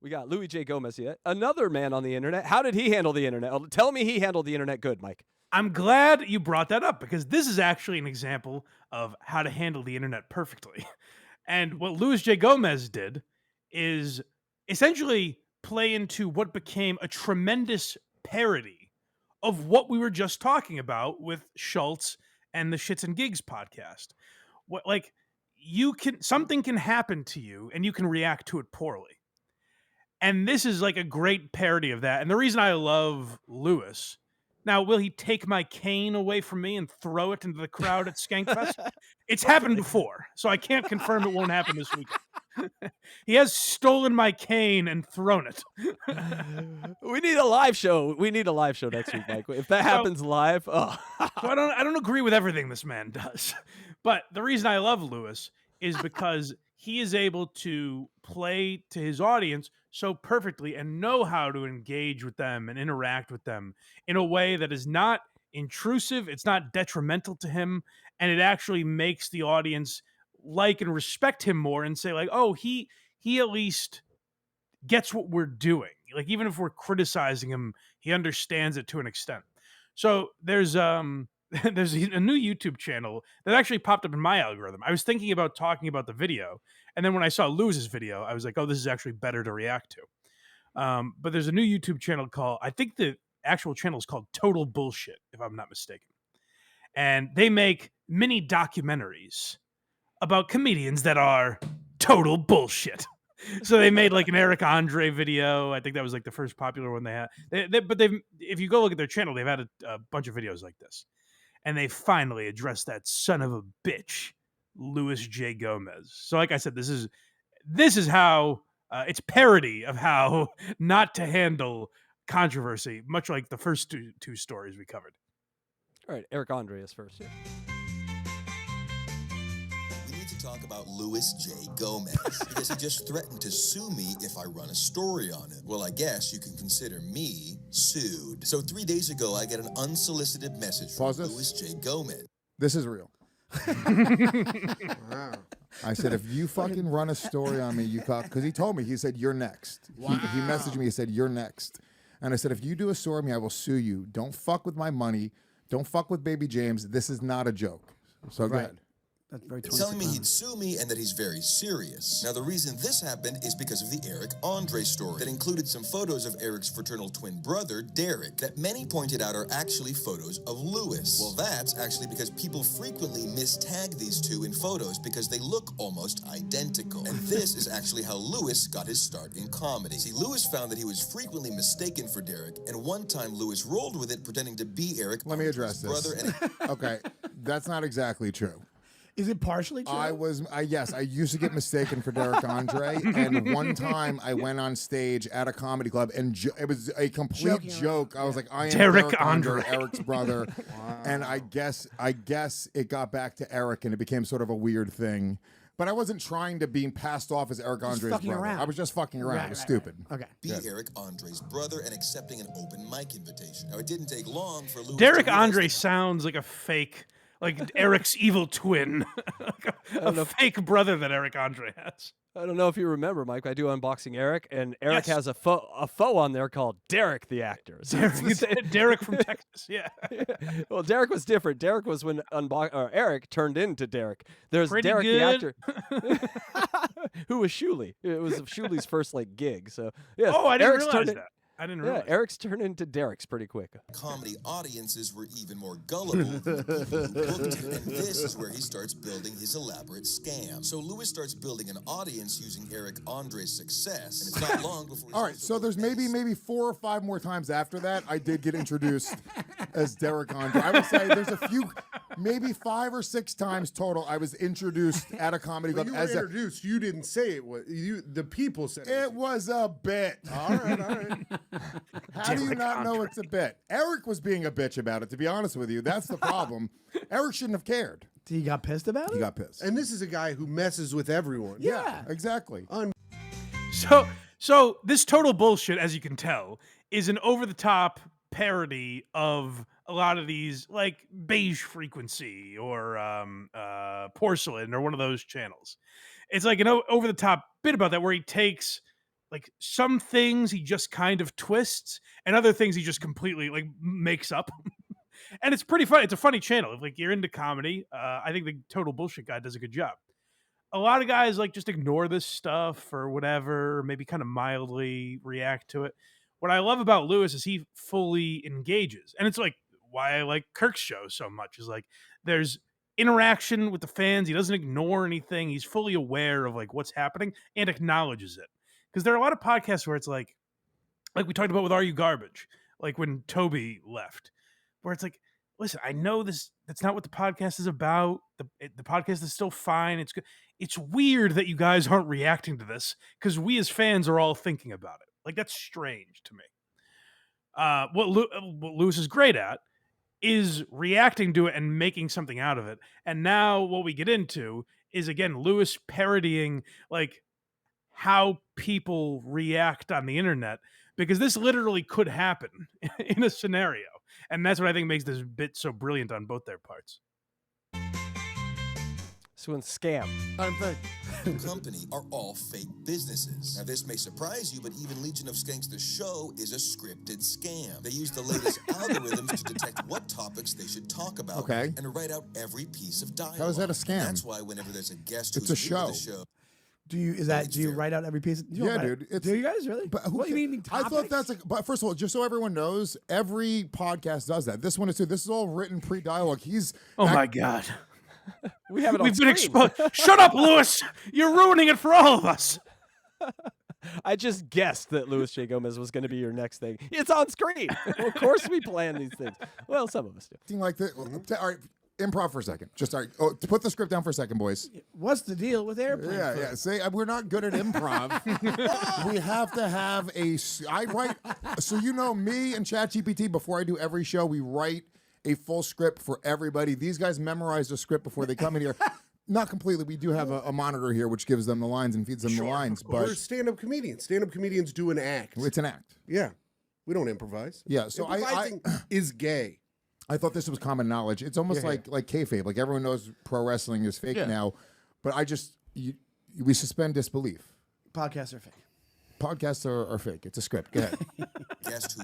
We got Louis J. Gomez here, another man on the internet. How did he handle the internet? Tell me he handled the internet good, Mike. I'm glad you brought that up because this is actually an example of how to handle the internet perfectly. And what Louis J. Gomez did is essentially play into what became a tremendous parody of what we were just talking about with Schultz and the Shits and Gigs podcast. What like you can something can happen to you and you can react to it poorly. And this is like a great parody of that. And the reason I love Lewis. Now, will he take my cane away from me and throw it into the crowd at Skankfest? It's happened before, so I can't confirm it won't happen this weekend. He has stolen my cane and thrown it. We need a live show. We need a live show next week, Mike. If that happens live, so I don't agree with everything this man does. But the reason I love Lewis is because he is able to play to his audience so perfectly and know how to engage with them and interact with them in a way that is not intrusive, it's not detrimental to him, and it actually makes the audience like and respect him more and say like, "Oh, he at least gets what we're doing." Like even if we're criticizing him, he understands it to an extent. So there's there's a new YouTube channel that actually popped up in my algorithm. I was thinking about talking about the video, and then when I saw Lewis's video, I was like, "Oh, this is actually better to react to." But there's a new YouTube channel called, I think the actual channel is called Total Bullshit, if I'm not mistaken, and they make mini documentaries about comedians that are total bullshit. So they made like an Eric Andre video. I think that was like the first popular one they had. But if you go look at their channel, they've had a bunch of videos like this. And they finally addressed that son of a bitch, Louis J. Gomez. So, like I said, this is how it's parody of how not to handle controversy, much like the first two stories we covered. All right, Eric Andre is first. Yeah. We need to talk about Louis J. Gomez because he just threatened to sue me if I run a story on him. Well, I guess you can consider me sued. So 3 days ago, I get an unsolicited message from Louis J. Gomez. This is real. Wow. I said, if you fucking run a story on me, you call, because he told me, he said, you're next. Wow. He messaged me, he said, you're next. And I said, if you do a story on me, I will sue you. Don't fuck with my money. Don't fuck with Baby James. This is not a joke. So go ahead. That's very Telling me he'd sue me and that he's very serious. Now, the reason this happened is because of the Eric Andre story that included some photos of Eric's fraternal twin brother, Derek, that many pointed out are actually photos of Louis. Well, that's actually because people frequently mistag these two in photos because they look almost identical. And this is actually how Louis got his start in comedy. See, Louis found that he was frequently mistaken for Derek, and one time Louis rolled with it pretending to be Eric. Let me address this. Brother and okay, that's not exactly true. Is it partially true? Yes, I used to get mistaken for Derek Andre, and one time I went on stage at a comedy club, and it was a complete joke. I was like, I am Derek Andre, Eric's brother, and I guess it got back to Eric, and it became sort of a weird thing. But I wasn't trying to be passed off as Eric Andre's brother. Around. I was just fucking around. It was stupid. Okay. Be Eric Andre's brother and accepting an open mic invitation. Now, it didn't take long for Louis. Derek Andre sounds like a fake, like Eric's evil twin, like a fake brother that Eric Andre has. I don't know if you remember, Mike. I do Unboxing Eric, and Eric has a foe on there called Derek the actor. So Derek from Texas, yeah. Well, Derek was different. Derek was when Eric turned into Derek. There's Pretty Derek good. the actor, who was Shuley. It was Shuley's first gig. So yeah. Oh, I didn't realize that. I didn't realize. Yeah, Eric's turned into Derek's pretty quick. Comedy audiences were even more gullible than the people who booked him, and this is where he starts building his elaborate scam. So Louis starts building an audience using Eric Andre's success, and it's not long before. All right, so there's maybe 4 or 5 more times after that I did get introduced as Derek Andre. I would say there's a few, maybe 5 or 6 times total. I was introduced at a comedy club. You were introduced. You didn't say it was. The people said it. It was a bit. All right. How do you not know it's a bit? Eric was being a bitch about it, to be honest with you. That's the problem. Eric shouldn't have cared. He got pissed about it? He got pissed. And this is a guy who messes with everyone. Yeah. Exactly. So this Total Bullshit, as you can tell, is an over-the-top parody of a lot of these, like Beige Frequency or Porcelain or one of those channels. It's like an over-the-top bit about that where he takes like some things he just kind of twists, and other things he just completely like makes up. And it's pretty funny. It's a funny channel. If like you're into comedy, I think the Total Bullshit guy does a good job. A lot of guys like just ignore this stuff or whatever, or maybe kind of mildly react to it. What I love about Lewis is he fully engages, and it's like why I like Kirk's show so much. Is like there's interaction with the fans. He doesn't ignore anything. He's fully aware of like what's happening and acknowledges it. Because there are a lot of podcasts where it's like we talked about with Are You Garbage, like when Toby left, where it's like, listen, I know this. That's not what the podcast is about. The podcast is still fine. It's good. It's weird that you guys aren't reacting to this because we as fans are all thinking about it. Like that's strange to me. What Lewis is great at is reacting to it and making something out of it. And now what we get into is again Lewis parodying like how people react on the internet, because this literally could happen in a scenario. And that's what I think makes this bit so brilliant on both their parts. So in scam. Company are all fake businesses. Now this may surprise you, but even Legion of Skanks the show is a scripted scam. They use the latest algorithms to detect what topics they should talk about and write out every piece of dialogue. How is that a scam? That's why whenever there's a guest It's who's a show. new to the show, Do you write out every piece? You don't Yeah, write dude. it. Do you guys really? But What, you mean I thought topics? that's like. But first of all, just so everyone knows, every podcast does that. This one is too. This is all written pre-dialogue. Oh my God. We have it on We've been screen. exposed. Shut up, Lewis. You're ruining it for all of us. I just guessed that Louis J. Gomez was going to be your next thing. It's on screen. Of course we plan these things. Well, some of us do. Acting like that. All right, improv for a second. Just all right. Oh, put the script down for a second, boys. What's the deal with airplanes? Yeah. Say we're not good at improv. We have to have I write. So you know me and ChatGPT. Before I do every show, we write a full script for everybody. These guys memorize the script before they come in here. Not completely. We do have a monitor here which gives them the lines and feeds them the lines. But We're stand-up comedians. Stand-up comedians do an act. it's an act. Yeah. We don't improvise. Yeah. So Improvising is gay. I thought this was common knowledge. It's almost like kayfabe. Like everyone knows pro wrestling is fake now, but we suspend disbelief. Podcasts are fake. Podcasts are fake. It's a script. Go ahead. guest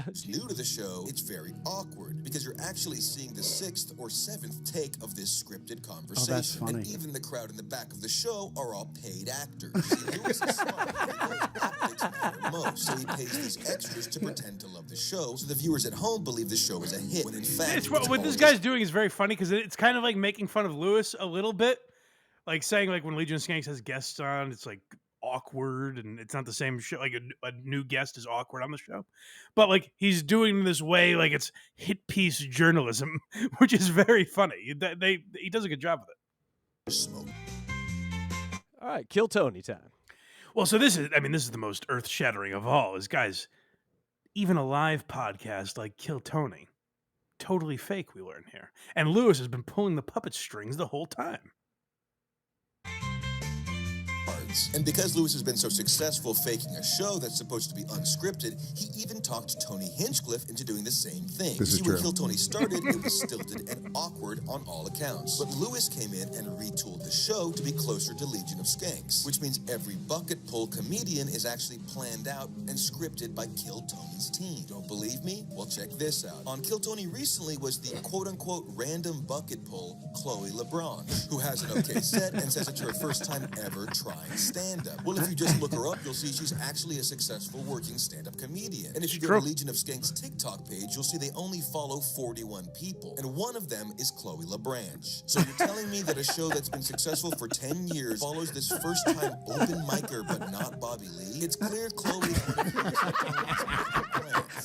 who's new to the show, it's very awkward because you're actually seeing the 6th or 7th take of this scripted conversation. funny. And even the crowd in the back of the show are all paid actors. See, Lewis is smart. He knows optics matter most, so he pays these extras to pretend to love the show, so the viewers at home believe the show is a hit, when in fact... What this guy's doing is very funny because it's kind of like making fun of Lewis a little bit. Like saying like when Legion of Skanks has guests on, it's like awkward and it's not the same show. Like a new guest is awkward on the show, but like he's doing this way like it's hit piece journalism, which is very funny. He does a good job with it. All right, Kill Tony time. Well, so this is the most earth shattering of all. Is guys, even a live podcast like Kill Tony, totally fake. We learn here, and Lewis has been pulling the puppet strings the whole time. And because Lewis has been so successful faking a show that's supposed to be unscripted, he even talked Tony Hinchcliffe into doing the same thing. This is See, true. when Kill Tony started, it was stilted and awkward on all accounts. But Lewis came in and retooled the show to be closer to Legion of Skanks, which means every bucket pull comedian is actually planned out and scripted by Kill Tony's team. Don't believe me? Well, check this out. On Kill Tony recently was the quote-unquote random bucket pull, Chloe LeBron, who has an okay set and says it's her first time ever trying stand-up. Well, if you just look her up, you'll see she's actually a successful working stand-up comedian. And if you go to Legion of Skanks' TikTok page, you'll see they only follow 41 people, and one of them is Chloe LeBranch. So you're telling me that a show that's been successful for 10 years follows this first-time open micer, but not Bobby Lee? It's clear Chloe's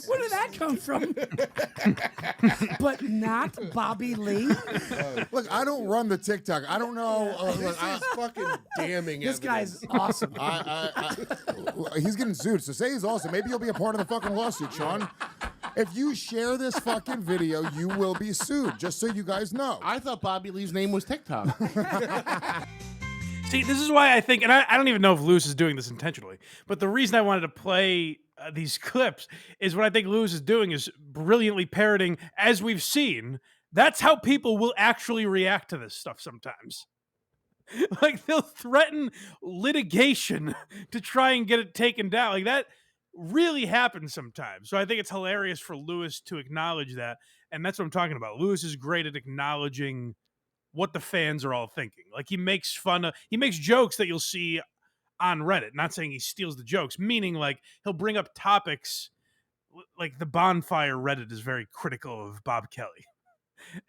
Where did that come from? But not Bobby Lee. Look, I don't run the TikTok. I don't know. This is fucking damning This guy's evidence. awesome. He's getting sued. So say he's awesome. Maybe you'll be a part of the fucking lawsuit, Sean. If you share this fucking video, you will be sued. Just so you guys know. I thought Bobby Lee's name was TikTok. See, this is why I think, and I don't even know if Lewis is doing this intentionally, but the reason I wanted to play these clips is what I think Lewis is doing is brilliantly parroting, as we've seen. That's how people will actually react to this stuff sometimes. Like they'll threaten litigation to try and get it taken down. Like that really happens sometimes. So I think it's hilarious for Lewis to acknowledge that. And that's what I'm talking about. Lewis is great at acknowledging what the fans are all thinking. Like he makes jokes that you'll see on Reddit. Not saying he steals the jokes, meaning like he'll bring up topics like the bonfire Reddit is very critical of Bob Kelly.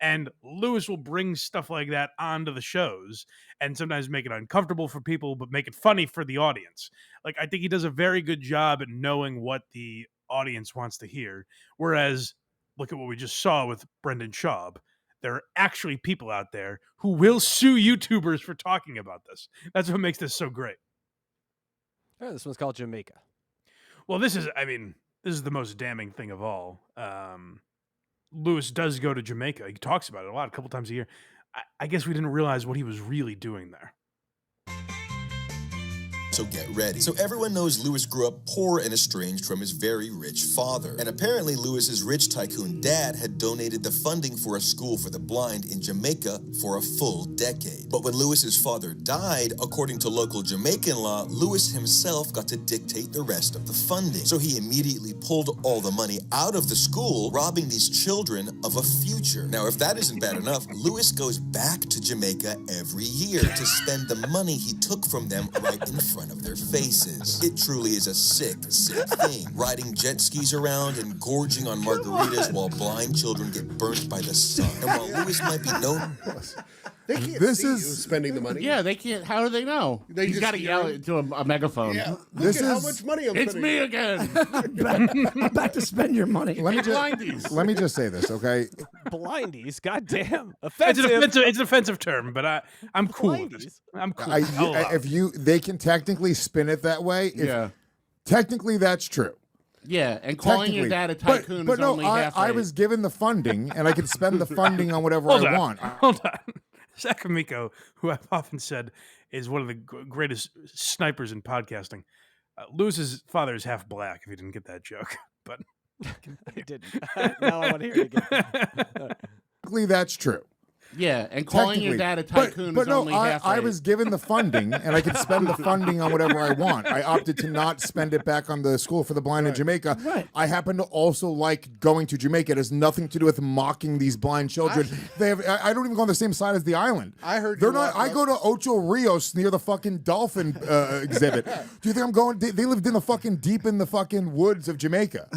And Lewis will bring stuff like that onto the shows and sometimes make it uncomfortable for people, but make it funny for the audience. Like, I think he does a very good job at knowing what the audience wants to hear. Whereas, look at what we just saw with Brendan Schaub. There are actually people out there who will sue YouTubers for talking about this. That's what makes this so great. Oh, this one's called Jamaica. Well, this is the most damning thing of all. Lewis does go to Jamaica. He talks about it a couple times a year. I guess we didn't realize what he was really doing there. So get ready. So everyone knows Lewis grew up poor and estranged from his very rich father. And apparently Lewis's rich tycoon dad had donated the funding for a school for the blind in Jamaica for a full decade. But when Lewis's father died, according to local Jamaican law, Lewis himself got to dictate the rest of the funding. So he immediately pulled all the money out of the school, robbing these children of a future. Now, if that isn't bad enough, Lewis goes back to Jamaica every year to spend the money he took from them right in front of their faces. It truly is a sick, sick thing. Riding jet skis around and gorging on margaritas while blind children get burnt by the sun. And while Lewis might be known... They can't This see you is- spending the money. Yeah, they can't. How do they know? They He's just got to hear yell him. into a megaphone. Yeah. This Look at how is- much money I'm It's spending. me again. Back to spend your money. Let me Blindies. just let me just say this, okay? Blindies, goddamn, It's offensive. an offensive term, but I'm cool with it. Blindies. I'm cool. They can technically spin it that way. Yeah. Technically, that's true. Yeah, and calling your dad a tycoon but is no, only I half right. was given the funding, and I could spend the funding on whatever Hold I on. want. Hold on. Sakamiko, who I've often said is one of the greatest snipers in podcasting. Lewis's father is half black, if you didn't get that joke. But I didn't. Now I want to hear it again. Technically, that's true. Yeah, and calling your dad a tycoon but is no, only half right. I was given the funding, and I could spend the funding on whatever I want. I opted to not spend it back on the school for the blind in Jamaica. Right. I happen to also like going to Jamaica. It has nothing to do with mocking these blind children. I don't even go on the same side as the island. I heard they're you not. walk I up- go to Ocho Rios near the fucking dolphin exhibit. Do you think I'm going? They lived in the fucking deep in the fucking woods of Jamaica.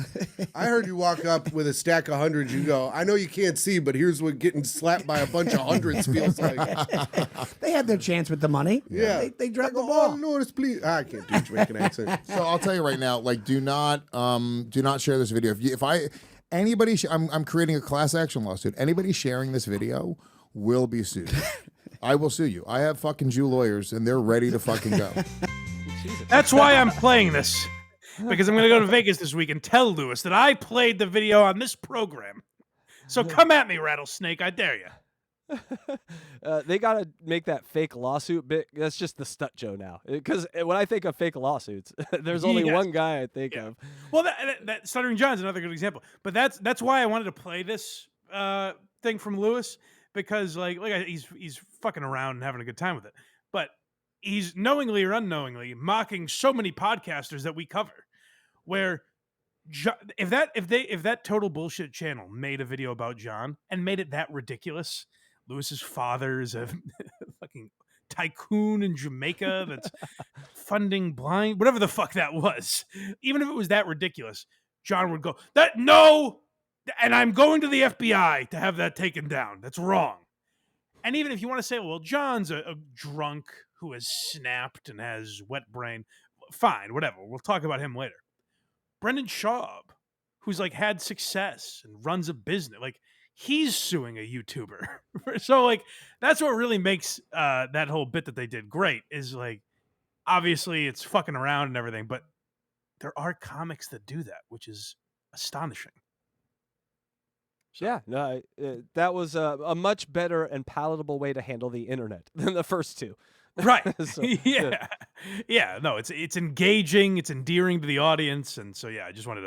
I heard you walk up with a stack of hundreds. You go, I know you can't see, but here's what getting slapped by a bunch of hundreds feels like. They had their chance with the money. Yeah. They dropped the Oh, ball. Lewis, please. I can't do a Jamaican accent. So I'll tell you right now, like, do not share this video. I'm creating a class action lawsuit. Anybody sharing this video will be sued. I will sue you. I have fucking Jew lawyers, and they're ready to fucking go. that's why I'm playing this. Because I'm going to go to Vegas this week and tell Lewis that I played the video on this program. So come at me, Rattlesnake. I dare you. They got to make that fake lawsuit bit. That's just the Stut Joe now. Because when I think of fake lawsuits, there's only Yes. one guy I think of. Well, that Stuttering John's another good example. But that's why I wanted to play this thing from Lewis, because he's fucking around and having a good time with it. But he's knowingly or unknowingly mocking so many podcasters that we cover. Where if that Total Bullshit channel made a video about John and made it that ridiculous, Lewis's father is a fucking tycoon in Jamaica that's funding blind, whatever the fuck that was. Even if it was that ridiculous, John would go, no, and I'm going to the FBI to have that taken down. That's wrong. And even if you want to say, well, John's a drunk who has snapped and has wet brain, fine, whatever. We'll talk about him later. Brendan Schaub, who's had success and runs a business, he's suing a YouTuber. So that's what really makes that whole bit that they did great is obviously it's fucking around and everything, but there are comics that do that, which is astonishing. So. Yeah, no, that was a much better and palatable way to handle the internet than the first two. Right. So, yeah. Yeah. No, it's engaging. It's endearing to the audience. And so, yeah, I just wanted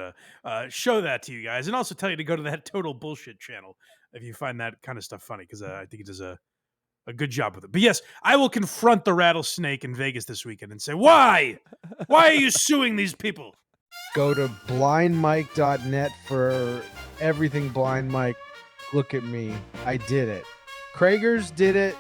to show that to you guys and also tell you to go to that Total Bullshit channel if you find that kind of stuff funny, because I think it does a a good job with it. But yes, I will confront the rattlesnake in Vegas this weekend and say, why? Why are you suing these people? Go to blindmike.net for everything Blind Mike. Look at me. I did it. Kragers did it.